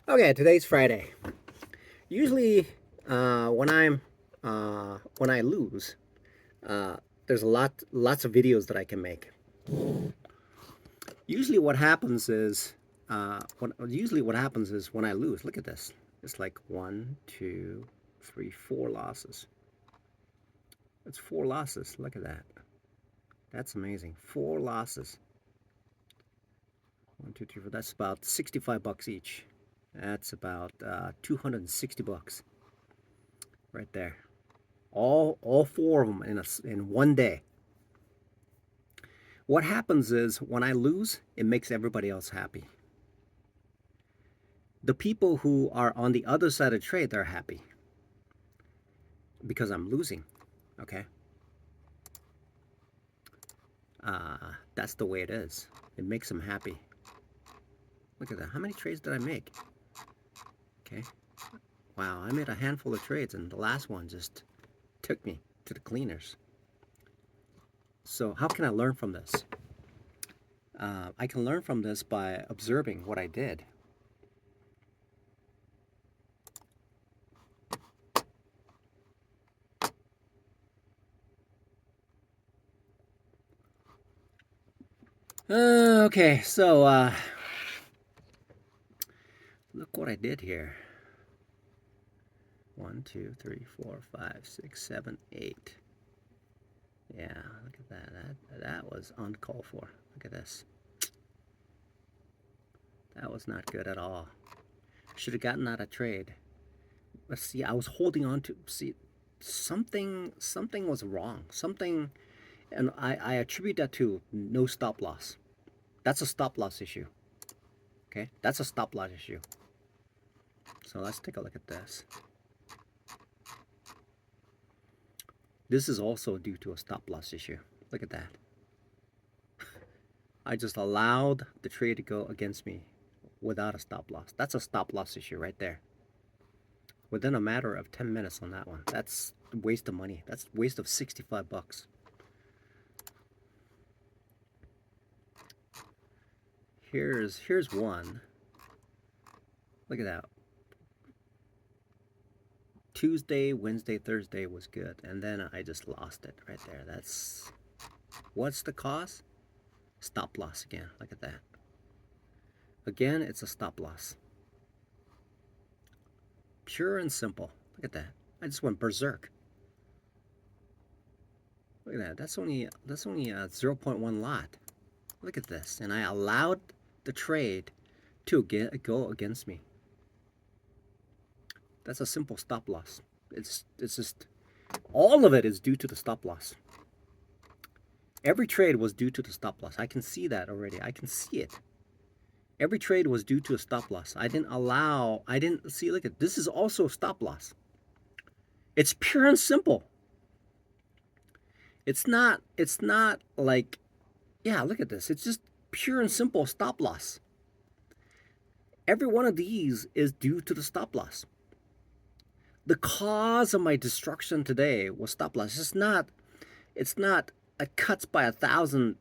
Okay, today's Friday. Usually, when I lose, uh, there's lots of videos that I can make. Usually, what happens is when I lose. Look at this. It's like one, two, three, four losses. It's four losses. Look at that. That's amazing. Four losses. One, two, three, four. That's about 65 bucks each. That's about 260 bucks right there. All four of them in one day. What happens is when I lose, it makes everybody else happy. The people who are on the other side of the trade, they're happy because I'm losing. Okay, that's the way it is. It makes them happy. Look at that. How many trades did I make? Okay. Wow, I made a handful of trades, and the last one just took me to the cleaners. So how can I learn from this? I can learn from this by observing what I did. Okay, so look what I did here. 1, 2, 3, 4, 5, 6, 7, 8. Yeah, look at that. That was uncalled for. Look at this. That was not good at all. Should have gotten out of trade. Let's see. I was holding on to see something was wrong. Something, and I attribute that to no stop loss. That's a stop loss issue. Okay, that's a stop loss issue. So let's take a look at this. This is also due to a stop loss issue. Look at that. I just allowed the trade to go against me without a stop loss. That's a stop loss issue right there. Within a matter of 10 minutes on that one. That's a waste of money. That's a waste of 65 bucks. Here's one. Look at that. Tuesday, Wednesday, Thursday was good, and then I just lost it right there. That's what's the cause? Stop loss again. Look at that. Again, it's a stop loss. Pure and simple. Look at that. I just went berserk. Look at that. That's only a 0.1 lot. Look at this. And I allowed the trade to go against me. That's a simple stop loss. It's just all of it is due to the stop loss. Every trade was due to the stop loss. I can see that already. I can see it. Every trade was due to a stop loss. I didn't see, look at, this is also a stop loss. It's pure and simple. It's not like, yeah, look at this. It's just pure and simple stop loss. Every one of these is due to the stop loss. The cause of my destruction today was stop loss. It's not a cuts by 1,000.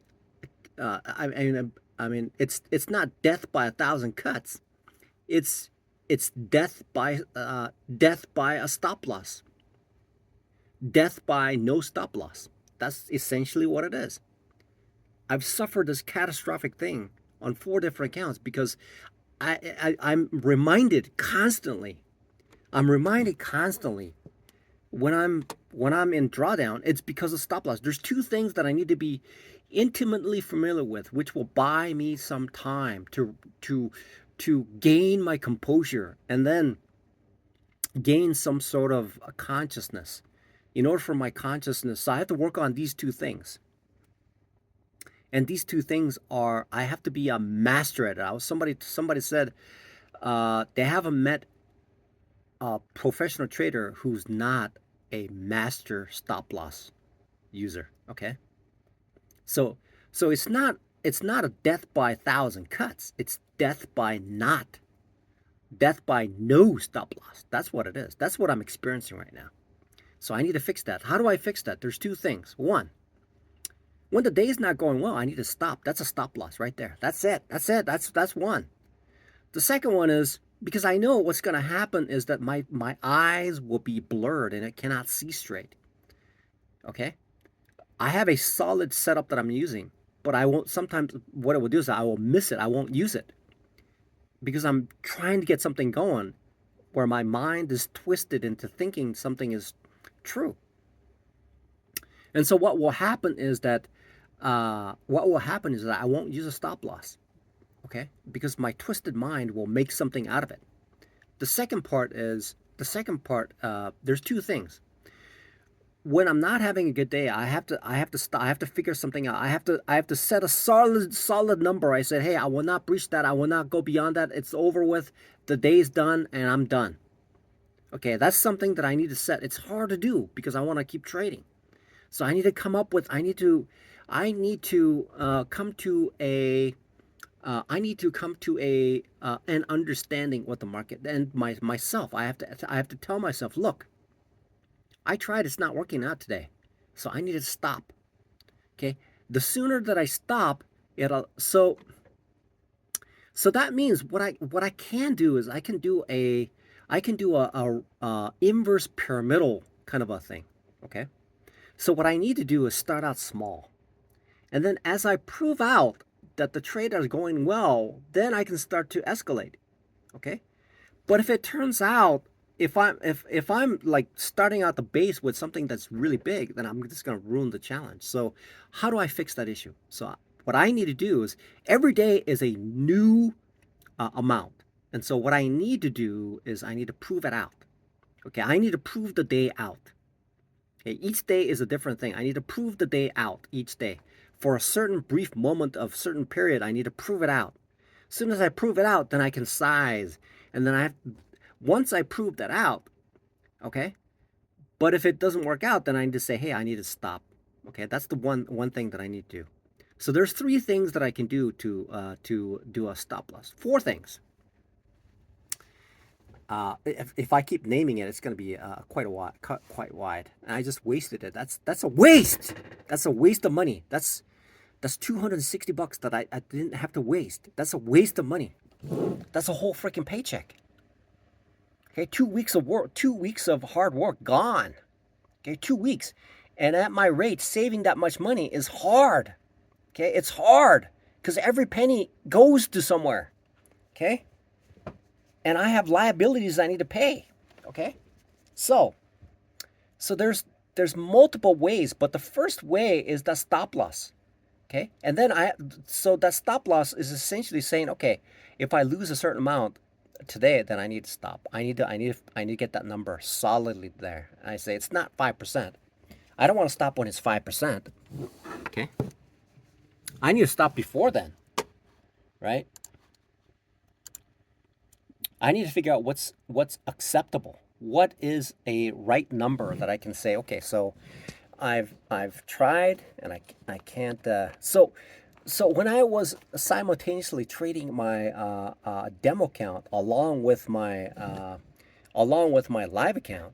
I mean, it's not death by 1,000 cuts. It's death by a stop loss. Death by no stop loss. That's essentially what it is. I've suffered this catastrophic thing on 4 different accounts because I'm reminded constantly. I'm reminded constantly when I'm in drawdown. It's because of stop loss. There's 2 things that I need to be intimately familiar with, which will buy me some time to gain my composure and then gain some sort of a consciousness. In order for my consciousness, so I have to work on these 2 things. And these 2 things are, I have to be a master at it. Somebody said they haven't met a professional trader who's not a master stop loss user. Okay, so it's not a death by 1,000 cuts. It's death by no stop loss. That's what it is. That's what I'm experiencing right now. So I need to fix that. How do I fix that? There's 2 things. One, when the day is not going well, I need to stop. That's a stop loss right there. That's it. That's one. The second one is because I know what's going to happen is that my eyes will be blurred and I cannot see straight. Okay? I have a solid setup that I'm using, but I won't. Sometimes what it will do is I will miss it. I won't use it because I'm trying to get something going where my mind is twisted into thinking something is true. And so what will happen is that I won't use a stop loss, okay? Because my twisted mind will make something out of it. There's two things. When I'm not having a good day, I have to stop. I have to figure something out. I have to set a solid number. I said, hey, I will not breach that. I will not go beyond that. It's over with. The day's done, and I'm done. Okay, that's something that I need to set. It's hard to do because I want to keep trading. So I need to come up with. I need to come to a. I need to come to an understanding what the market and myself. I have to tell myself, look, I tried, it's not working out today. So I need to stop. Okay? The sooner that I stop, it'll so that means what I can do is I can do a inverse pyramidal kind of a thing. Okay? So what I need to do is start out small. And then as I prove out that the trade is going well, then I can start to escalate. Okay? But if it turns out if I'm like starting out the base with something that's really big, then I'm just going to ruin the challenge. So how do I fix that issue? So what I need to do is every day is a new amount. And so what I need to do is I need to prove it out. Okay, I need to prove the day out. Okay, each day is a different thing. I need to prove the day out each day. For a certain brief moment of certain period, I need to prove it out. As soon as I prove it out, then I can size. And then once I prove that out, okay? But if it doesn't work out, then I need to say, hey, I need to stop. Okay, that's the one thing that I need to do. So there's 3 things that I can do to do a stop loss. 4 things. If I keep naming it, it's going to be quite wide. And I just wasted it. That's a waste. That's a waste of money. That's $260 that I didn't have to waste. That's a waste of money. That's a whole freaking paycheck. Okay, 2 weeks of work, 2 weeks of hard work gone. Okay, 2 weeks. And at my rate, saving that much money is hard. Okay, it's hard because every penny goes to somewhere. Okay? And I have liabilities I need to pay. Okay? So there's multiple ways, but the first way is the stop loss. Okay? And then so that stop loss is essentially saying, okay, if I lose a certain amount today, then I need to stop. I need to get that number solidly there. And I say it's not 5%. I don't want to stop when it's 5%. Okay? I need to stop before then. Right? I need to figure out what's acceptable. What is a right number that I can say, okay, so I've tried and I can't so when I was simultaneously trading my demo account along with my live account,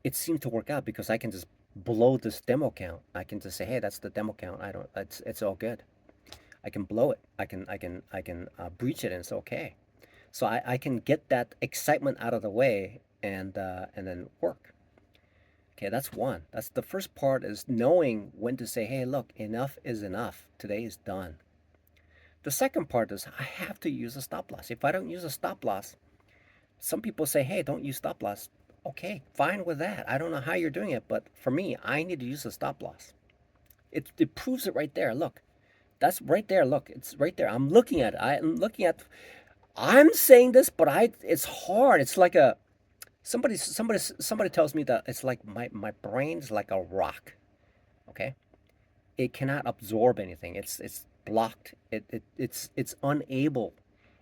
it seemed to work out because I can just blow this demo account. I can just say, hey, that's the demo account. It's all good. I can blow it. I can breach it and it's okay. So I can get that excitement out of the way and then work. Okay, that's one. That's the first part, is knowing when to say, hey, look, enough is enough. Today is done. The second part is I have to use a stop loss. If I don't use a stop loss, some people say, hey, don't use stop loss. Okay, fine with that. I don't know how you're doing it, but for me, I need to use a stop loss. It proves it right there. Look, that's right there. Look, it's right there. I'm looking at it. I'm saying this, but it's hard. It's like somebody tells me that it's like my brain's like a rock. Okay? It cannot absorb anything. It's blocked. It's unable.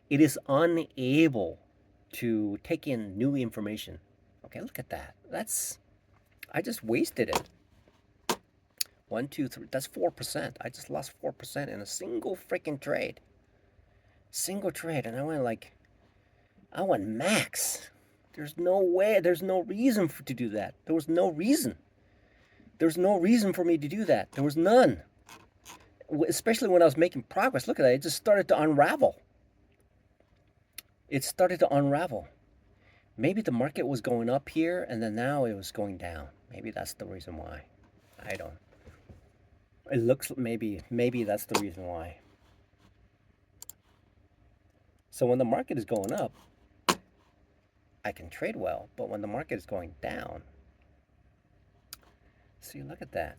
It is unable to take in new information. Okay, look at that. I just wasted it. 1, 2, 3. That's 4%. I just lost 4% in a single freaking trade. Single trade, and I went max. There's no way. There's no reason to do that. There was no reason. There's no reason for me to do that. There was none. Especially when I was making progress. Look at that. It just started to unravel. it started to unravel. Maybe the market was going up here and then now it was going down. Maybe that's the reason why. I don't. It looks maybe that's the reason why. So when the market is going up, I can trade well, but when the market is going down, see, look at that.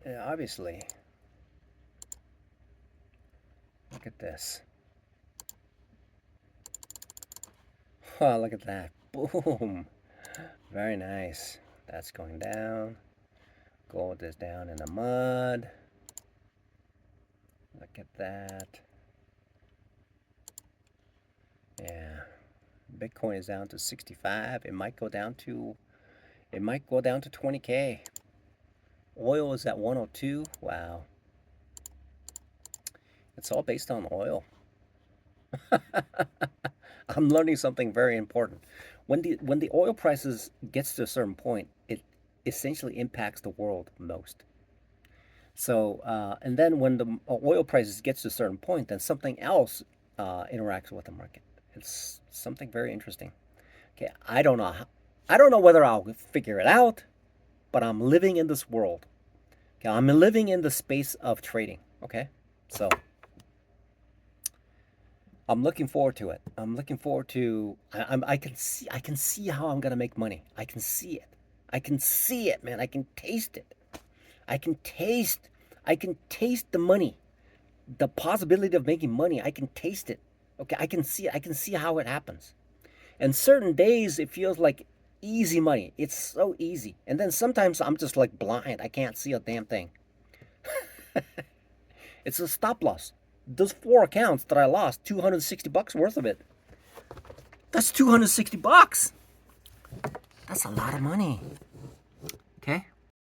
Yeah, obviously, look at this. Oh, look at that. Boom. Very nice. That's going down. Gold is down in the mud. Look at that. Yeah. Bitcoin is down to 65. It might go down to 20K. Oil is at 102. Wow. It's all based on oil. I'm learning something very important. When the oil prices gets to a certain point, it essentially impacts the world most. So and then when the oil prices gets to a certain point, then something else interacts with the market. It's something very interesting. Okay, I don't know whether I'll figure it out, but I'm living in this world. Okay, I'm living in the space of trading. Okay, so I'm looking forward to it. I'm looking forward to. I can see how I'm gonna make money. I can see it. I can see it, man. I can taste it. I can taste. I can taste the money, the possibility of making money. I can taste it. Okay, I can see it. I can see how it happens. And certain days it feels like easy money. It's so easy. And then sometimes I'm just like blind. I can't see a damn thing. It's a stop loss. Those 4 accounts that I lost, $260 worth of it. That's $260. That's a lot of money. Okay?